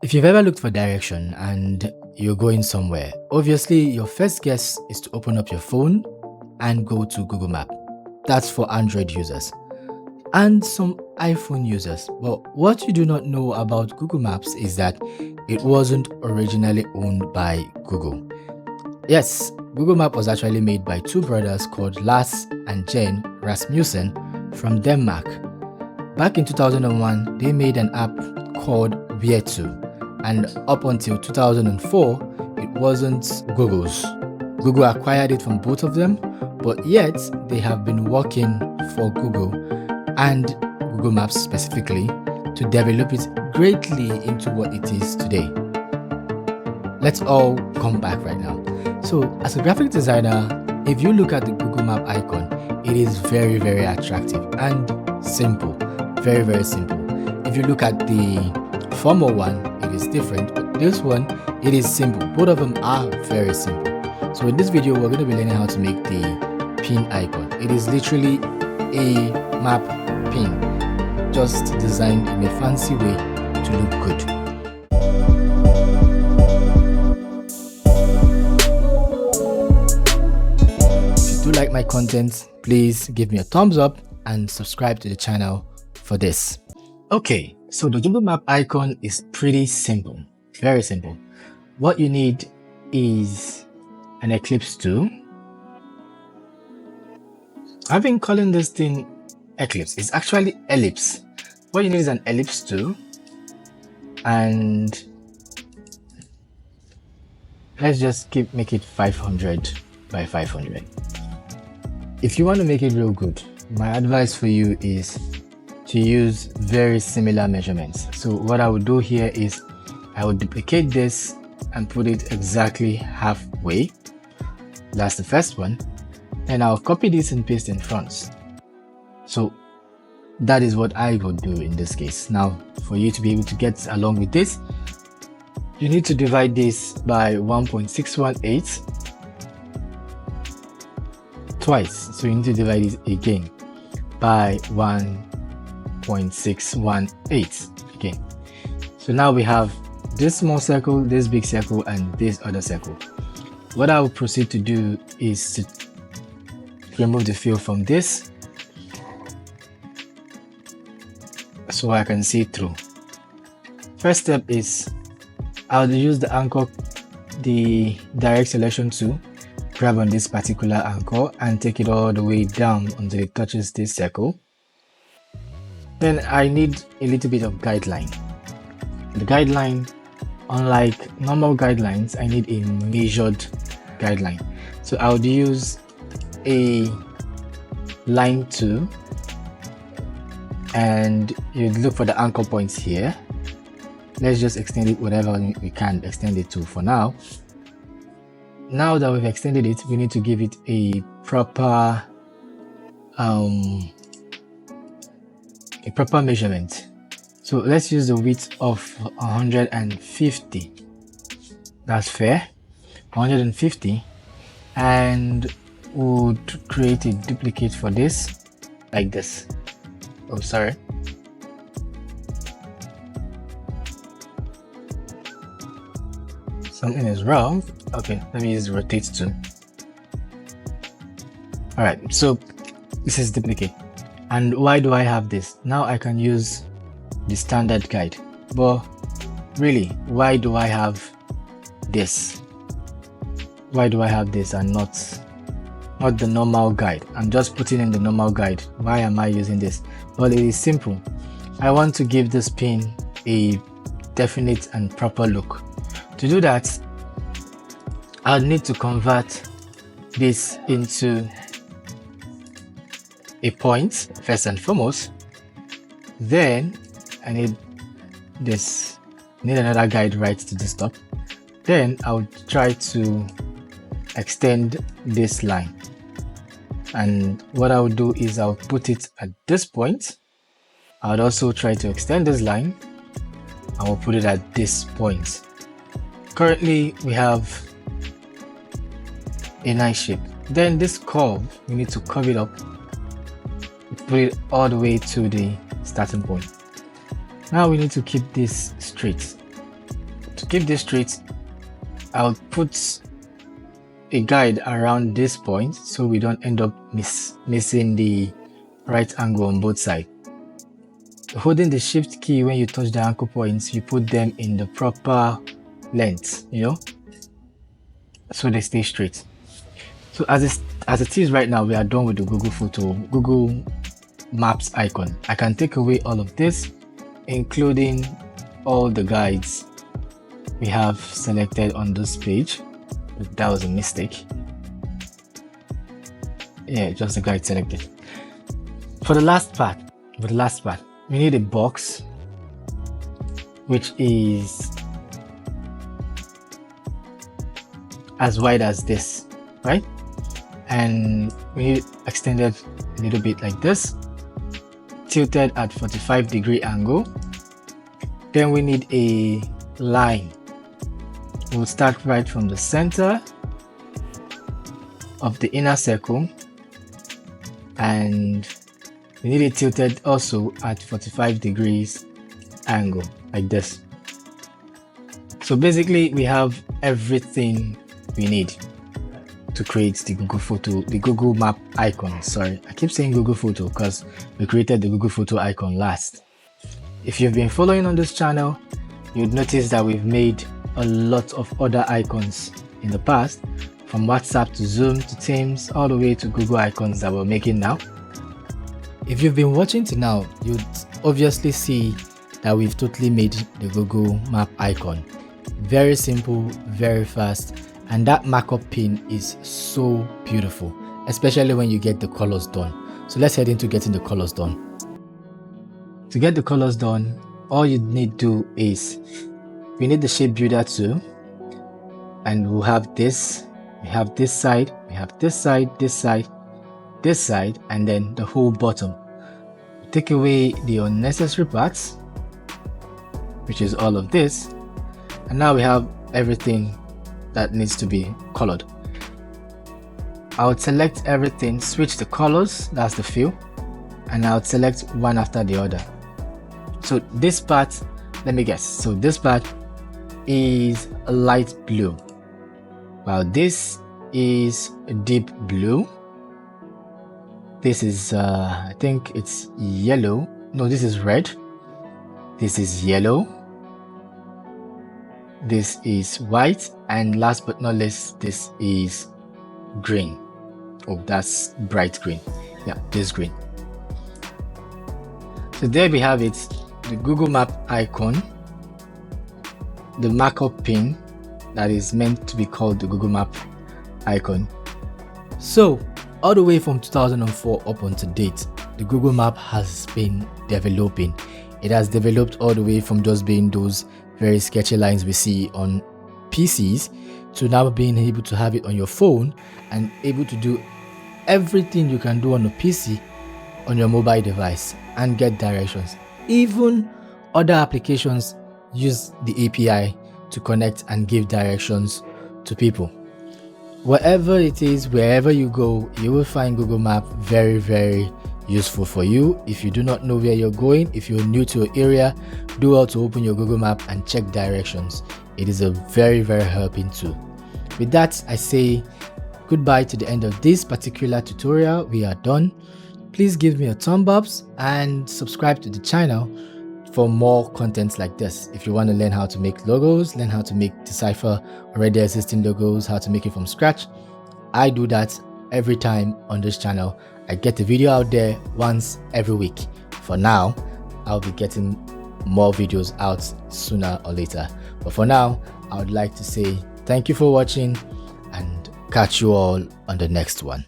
If you've ever looked for direction and you're going somewhere, obviously your first guess is to open up your phone and go to Google Map. That's for Android users and some iPhone users. But what you do not know about Google Maps is that it wasn't originally owned by Google. Yes, Google Map was actually made by two brothers called Lars and Jen Rasmussen from Denmark. Back in 2001, they made an app called Where To, and up until 2004, it wasn't Google's. Google acquired it from both of them, but yet they have been working for Google and Google Maps specifically to develop it greatly into what it is today. Let's all come back right now. So as a graphic designer, if you look at the Google Map icon, it is very, very attractive and simple. Very, very simple. If you look at the former one, it is different, but this one, it is simple. Both of them are very simple. So in this video, we're going to be learning how to make the pin icon. It is literally a map pin, just designed in a fancy way to look good. If you do like my content, please give me a thumbs up and subscribe to the channel for this. Okay, so the Google Map icon is pretty simple, very simple. What you need is an Ellipse tool. I've been calling this thing Ellipse. It's actually Ellipse. What you need is an Ellipse tool, and let's just make it 500 by 500. If you want to make it real good, my advice for you is to use very similar measurements. So what I would do here is I would duplicate this and put it exactly halfway. That's the first one. And I'll copy this and paste in front. So that is what I would do in this case. Now, for you to be able to get along with this, you need to divide this by 1.618 twice. So you need to divide it again by 1.618 again. So now we have this small circle, this big circle, and this other circle. What I will proceed to do is to remove the fill from this so I can see through. First step is I'll use the anchor, the direct selection tool, grab on this particular anchor and take it all the way down until it touches this circle. Then I need a little bit of guideline. The guideline, unlike normal guidelines, I need a measured guideline. So I would use a line tool and you look for the anchor points here. Let's just extend it whatever we can extend it to for now. Now that we've extended it, we need to give it a proper measurement. So let's use the width of 150. That's fair. 150, and would create a duplicate for this like this. Oh, sorry. Something is wrong. Okay, let me use rotate tool. All right, so this is duplicate. And why do I have this? Now I can use the standard guide, but really, why do I have this? Why do I have this and not the normal guide? I'm just putting in the normal guide. Why am I using this? Well, it is simple. I want to give this pin a definite and proper look. To do that, I'll need to convert this into a point first and foremost. Then I need this. I need another guide right to the top. Then I'll try to extend this line, and what I'll do is I'll put it at this point. I'll also try to extend this line. I will put it at this point. Currently we have a nice shape. Then this curve, we need to curve it up, put it all the way to the starting point. Now we need to keep this straight. to keep this straight, I'll put a guide around this point so we don't end up missing the right angle on both sides. Holding the shift key when you touch the anchor points, you put them in the proper length, so they stay straight. So as it is right now, we are done with the Google Maps icon. I can take away all of this, including all the guides we have selected on this page. That was a mistake. Yeah, just the guide selected. For the last part, we need a box which is as wide as this, right? And we need it extended a little bit like this, tilted at 45-degree angle. Then we need a line. We'll start right from the center of the inner circle, and we need it tilted also at 45 degrees angle like this. So basically we have everything we need to create the Google Map icon. Sorry, I keep saying Google Photo because we created the Google Photo icon last. If you've been following on this channel, you'd notice that we've made a lot of other icons in the past, from WhatsApp to Zoom to Teams, all the way to Google icons that we're making now. If you've been watching to now, you'd obviously see that we've totally made the Google Map icon. Very simple, very fast, and that markup pin is so beautiful, especially when you get the colors done. So let's head into getting the colors done. To get the colors done, all you need to do is we need the shape builder tool, and we'll have this. We have this side, we have this side, this side, this side, and then the whole bottom. Take away the unnecessary parts, which is all of this, and now we have everything that needs to be colored. I would select everything, switch the colors, that's the fill, and I would select one after the other. So this part, let me guess, so this part is a light blue, while this is a deep blue. This is I think it's yellow. No, this is red. This is yellow. This is white, and last but not least, this is green. Oh, that's bright green. Yeah, this green. So there we have it, the Google Map icon, the markup pin that is meant to be called the Google Map icon. So all the way from 2004 up until date, the Google Map has been developing. It has developed all the way from just being those very sketchy lines we see on PCs to now being able to have it on your phone and able to do everything you can do on a PC on your mobile device and get directions. Even other applications use the API to connect and give directions to people. Wherever it is, wherever you go, you will find Google Map very, very useful for you. If you do not know where you're going, if you're new to an area, do well to open your Google Map and check directions. It is a very, very helping tool. With that, I say goodbye to the end of this particular tutorial. We are done. Please give me a thumb up and subscribe to the channel for more content like this. If you want to learn how to make logos, learn how to decipher already existing logos, how to make it from scratch, I do that every time on this channel. I get a video out there once every week. For now, I'll be getting more videos out sooner or later. But for now, I would like to say thank you for watching and catch you all on the next one.